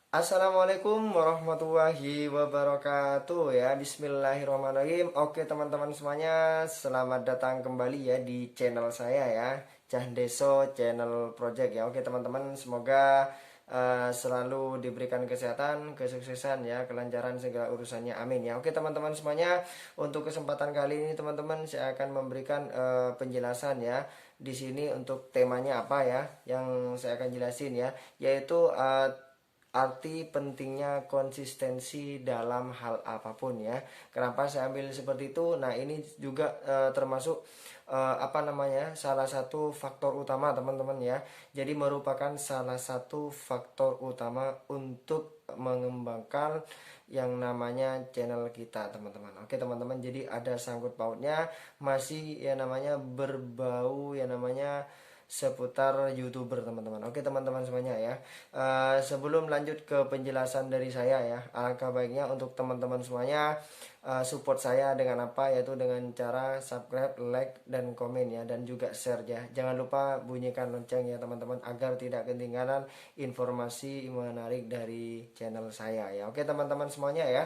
Assalamualaikum warahmatullahi wabarakatuh ya. Bismillahirrahmanirrahim. Oke teman-teman semuanya, selamat datang kembali ya di channel saya ya, Cahdeso Channel Project ya. Oke teman-teman, semoga selalu diberikan kesehatan, kesuksesan ya, kelancaran segala urusannya, amin ya. Oke teman-teman semuanya, untuk kesempatan kali ini teman-teman saya akan memberikan penjelasan ya. Di sini untuk temanya apa ya, yang saya akan jelasin ya, yaitu arti pentingnya konsistensi dalam hal apapun ya. Kenapa saya ambil seperti itu? Nah, ini juga termasuk salah satu faktor utama teman-teman ya. Jadi merupakan salah satu faktor utama untuk mengembangkan yang namanya channel kita teman-teman. Oke teman-teman, jadi ada sangkut pautnya, masih ya namanya berbau ya namanya seputar YouTuber teman-teman. Oke teman-teman semuanya ya. Sebelum lanjut ke penjelasan dari saya ya, alangkah baiknya untuk teman-teman semuanya support saya dengan apa, yaitu dengan cara subscribe, like, dan komen ya, dan juga share ya. Jangan lupa bunyikan lonceng ya teman-teman, agar tidak ketinggalan informasi menarik dari channel saya ya. Oke teman-teman semuanya ya.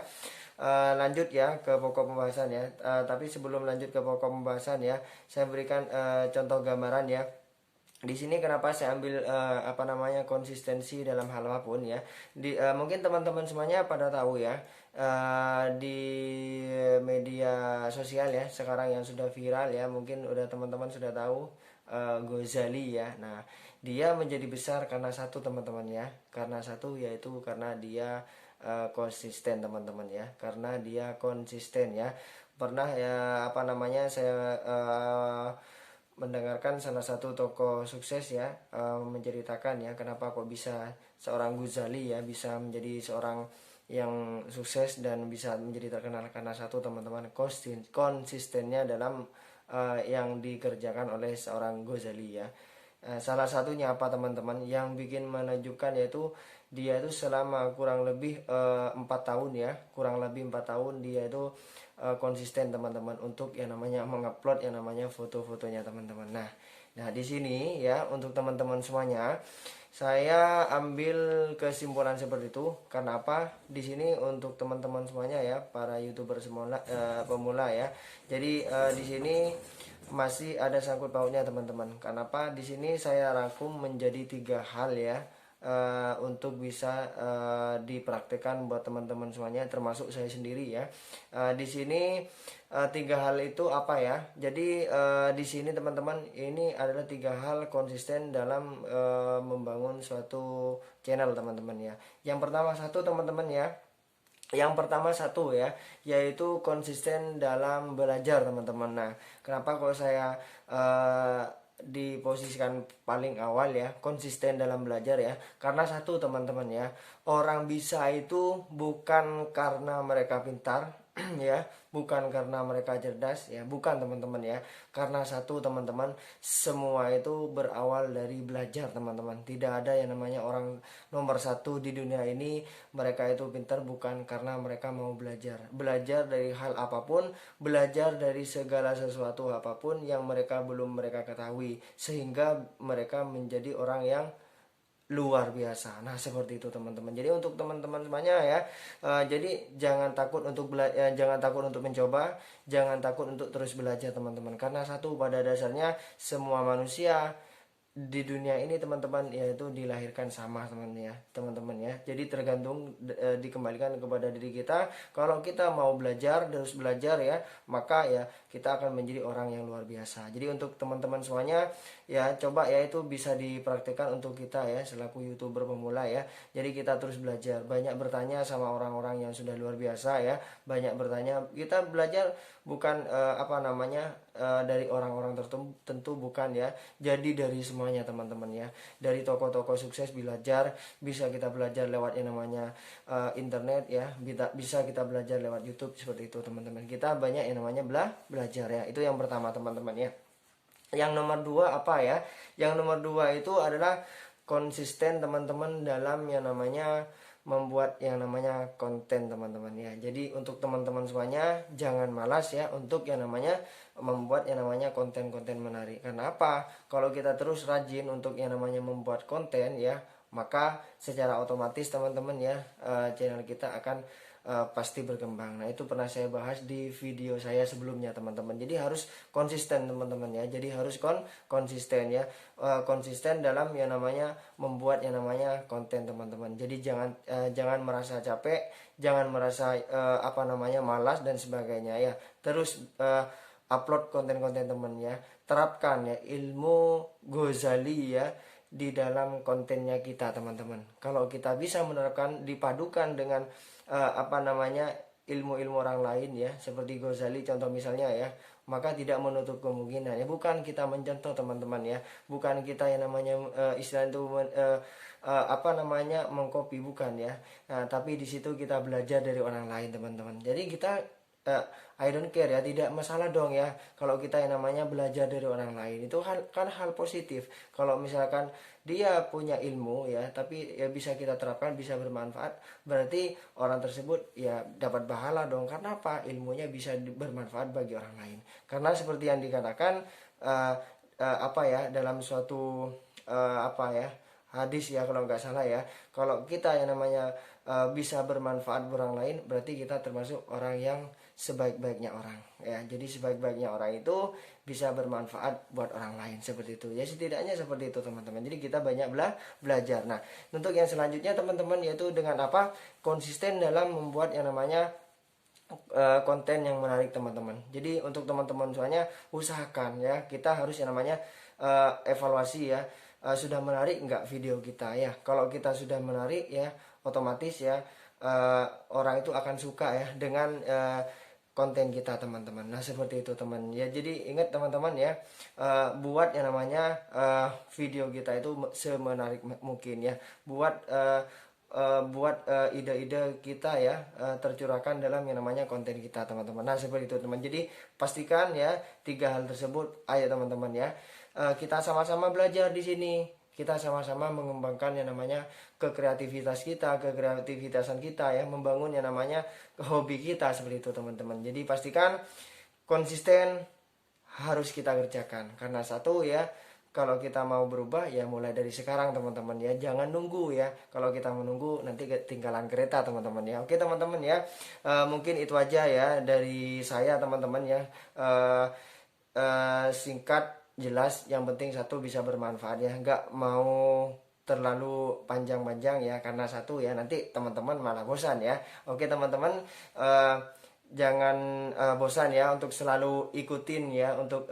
Lanjut ya ke pokok pembahasan ya. Tapi sebelum lanjut ke pokok pembahasan ya, saya berikan contoh gambaran ya. Di sini kenapa saya ambil konsistensi dalam hal apapun ya. Mungkin teman-teman semuanya pada tahu ya, di media sosial ya sekarang yang sudah viral ya, mungkin udah teman-teman sudah tahu Gozali ya. Nah, dia menjadi besar karena satu teman-teman ya, karena satu, yaitu karena dia konsisten teman-teman ya, karena dia konsisten ya. Pernah ya saya mendengarkan salah satu tokoh sukses ya menceritakan ya, kenapa kok bisa seorang Ghazali ya bisa menjadi seorang yang sukses dan bisa menjadi terkenal, karena satu teman-teman, konsistennya dalam yang dikerjakan oleh seorang Ghazali ya. Salah satunya apa teman-teman yang bikin menunjukkan, yaitu dia itu selama kurang lebih 4 tahun ya, kurang lebih 4 tahun dia itu konsisten teman-teman untuk yang namanya mengupload yang namanya foto-fotonya teman-teman. Nah di sini ya, untuk teman-teman semuanya saya ambil kesimpulan seperti itu. Karena apa? Di sini untuk teman-teman semuanya ya, para YouTuber semula, pemula ya. Jadi di sini masih ada sangkut pautnya teman-teman. Kenapa? Di sini saya rangkum menjadi 3 hal ya, untuk bisa dipraktekkan buat teman-teman semuanya, termasuk saya sendiri ya. Di sini 3 hal itu apa ya? Jadi di sini teman-teman, ini adalah 3 hal konsisten dalam membangun suatu channel teman-teman ya. Yang pertama satu ya, yaitu konsisten dalam belajar teman-teman. Nah, kenapa kalau saya diposisikan paling awal ya, konsisten dalam belajar ya? Karena satu teman-teman ya, orang bisa itu bukan karena mereka pintar ya, bukan karena mereka cerdas ya, bukan teman-teman ya. Karena satu teman-teman, semua itu berawal dari belajar teman-teman. Tidak ada yang namanya orang nomor satu di dunia ini mereka itu pintar bukan karena mereka mau belajar. Belajar dari hal apapun, belajar dari segala sesuatu apapun yang mereka ketahui, sehingga mereka menjadi orang yang luar biasa. Nah seperti itu teman-teman. Jadi untuk teman-teman semuanya ya, jadi jangan takut untuk mencoba, jangan takut untuk terus belajar teman-teman. Karena satu, pada dasarnya semua manusia di dunia ini teman-teman, yaitu dilahirkan sama teman-teman ya. Jadi tergantung dikembalikan kepada diri kita. Kalau kita mau belajar, terus belajar ya, maka ya kita akan menjadi orang yang luar biasa. Jadi untuk teman-teman semuanya ya, coba ya itu bisa dipraktikkan untuk kita ya, selaku YouTuber pemula ya. Jadi kita terus belajar, banyak bertanya sama orang-orang yang sudah luar biasa ya, banyak bertanya. Kita belajar bukan dari orang-orang tertentu, bukan ya. Jadi dari semuanya teman-teman ya, dari tokoh-tokoh sukses belajar. Bisa kita belajar lewat yang namanya internet ya, bisa kita belajar lewat YouTube, seperti itu teman-teman. Kita banyak yang namanya belajar ya. Itu yang pertama teman-teman ya. Yang nomor dua apa ya? Yang nomor dua itu adalah konsisten teman-teman dalam yang namanya membuat yang namanya konten teman-teman ya. Jadi untuk teman-teman semuanya, jangan malas ya untuk yang namanya membuat yang namanya konten-konten menarik. Karena apa? Kalau kita terus rajin untuk yang namanya membuat konten ya, maka secara otomatis teman-teman ya channel kita akan pasti berkembang. Nah, itu pernah saya bahas di video saya sebelumnya teman-teman. Jadi harus konsisten teman-teman ya. Jadi harus konsisten ya. Konsisten dalam yang namanya membuat yang namanya konten teman-teman. Jadi jangan merasa capek, jangan merasa malas dan sebagainya ya. Terus upload konten-konten teman ya. Terapkan ya ilmu Ghazali ya di dalam kontennya kita teman-teman. Kalau kita bisa menerapkan, dipadukan dengan ilmu-ilmu orang lain ya, seperti Ghazali contoh misalnya ya, maka tidak menutup kemungkinan ya. Bukan kita mencontoh teman-teman ya, bukan kita yang namanya istilah itu mengcopy, bukan ya. Nah, tapi di situ kita belajar dari orang lain teman-teman. Jadi kita I don't care ya, tidak masalah dong ya kalau kita yang namanya belajar dari orang lain. Itu kan hal positif. Kalau misalkan dia punya ilmu ya, tapi ya bisa kita terapkan, bisa bermanfaat, berarti orang tersebut ya dapat pahala dong. Karena apa? Ilmunya bisa bermanfaat bagi orang lain. Karena seperti yang dikatakan dalam suatu hadis ya kalau nggak salah ya, kalau kita yang namanya bisa bermanfaat buat orang lain, berarti kita termasuk orang yang sebaik-baiknya orang ya. Jadi sebaik-baiknya orang itu bisa bermanfaat buat orang lain, seperti itu ya, setidaknya seperti itu teman-teman. Jadi kita banyak belajar. Nah, untuk yang selanjutnya teman-teman, yaitu dengan konsisten dalam membuat yang namanya konten yang menarik teman-teman. Jadi untuk teman-teman semuanya, usahakan ya, kita harus yang namanya evaluasi ya, sudah menarik enggak video kita ya. Kalau kita sudah menarik ya, otomatis ya orang itu akan suka ya dengan konten kita teman-teman. Nah, seperti itu teman ya. Jadi ingat teman-teman ya, buat yang namanya video kita itu semenarik mungkin ya. Buat ide-ide kita ya tercurahkan dalam yang namanya konten kita teman-teman. Nah, seperti itu teman. Jadi pastikan ya 3 hal tersebut. Ayo teman-teman ya, kita sama-sama belajar di sini. Kita sama-sama mengembangkan yang namanya kekreativitasan kita ya, membangun yang namanya hobi kita, seperti itu teman-teman. Jadi pastikan konsisten harus kita kerjakan, karena satu ya, kalau kita mau berubah ya mulai dari sekarang teman-teman ya, jangan nunggu ya. Kalau kita menunggu nanti ketinggalan kereta teman-teman ya. Oke teman-teman ya, mungkin itu aja ya dari saya teman-teman ya, singkat jelas, yang penting satu bisa bermanfaat ya, nggak mau terlalu panjang-panjang ya, karena satu ya nanti teman-teman malah bosan ya. Oke teman-teman, jangan bosan ya untuk selalu ikutin ya untuk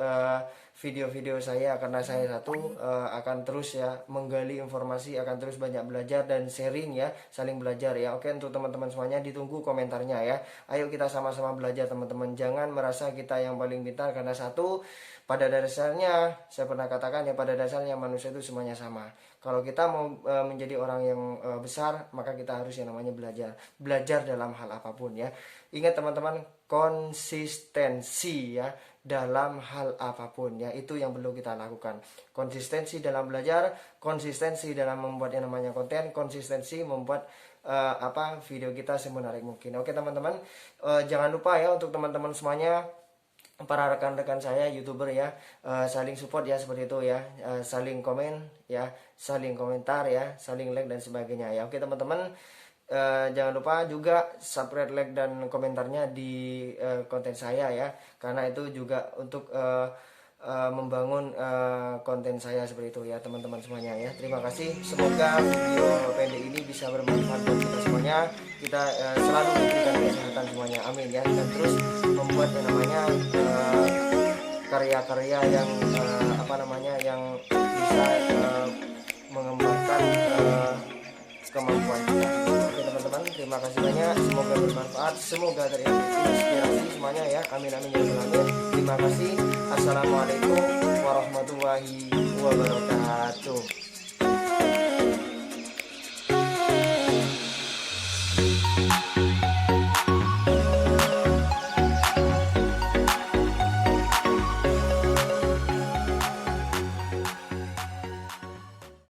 video-video saya, karena saya satu akan terus ya menggali informasi, akan terus banyak belajar dan sharing ya, saling belajar ya. Oke, untuk teman-teman semuanya ditunggu komentarnya ya. Ayo kita sama-sama belajar teman-teman, jangan merasa kita yang paling pintar, karena satu, pada dasarnya saya pernah katakan ya, pada dasarnya manusia itu semuanya sama. Kalau kita mau menjadi orang yang besar, maka kita harus yang namanya belajar dalam hal apapun ya. Ingat teman-teman, konsistensi ya dalam hal apapun ya, itu yang perlu kita lakukan. Konsistensi dalam belajar, konsistensi dalam membuat yang namanya konten, konsistensi membuat video kita semenarik mungkin. Oke teman-teman, jangan lupa ya untuk teman-teman semuanya, para rekan-rekan saya YouTuber ya, saling support ya, seperti itu ya, saling komen ya, saling komentar ya, saling like dan sebagainya ya. Oke teman-teman, jangan lupa juga subscribe, like dan komentarnya di konten saya ya, karena itu juga untuk membangun konten saya, seperti itu ya teman-teman semuanya ya. Terima kasih, semoga video pendek ini bisa bermanfaat buat kita semuanya. Kita selalu diberikan kesehatan semuanya, amin ya, dan terus membuat yang namanya karya-karya yang yang bisa mengembangkan kemampuan kita. Oke teman-teman, terima kasih banyak, semoga bermanfaat, semoga terinspirasi semuanya ya, amin amin ya rabbal alamin. Terima kasih. Assalamualaikum warahmatullahi wabarakatuh.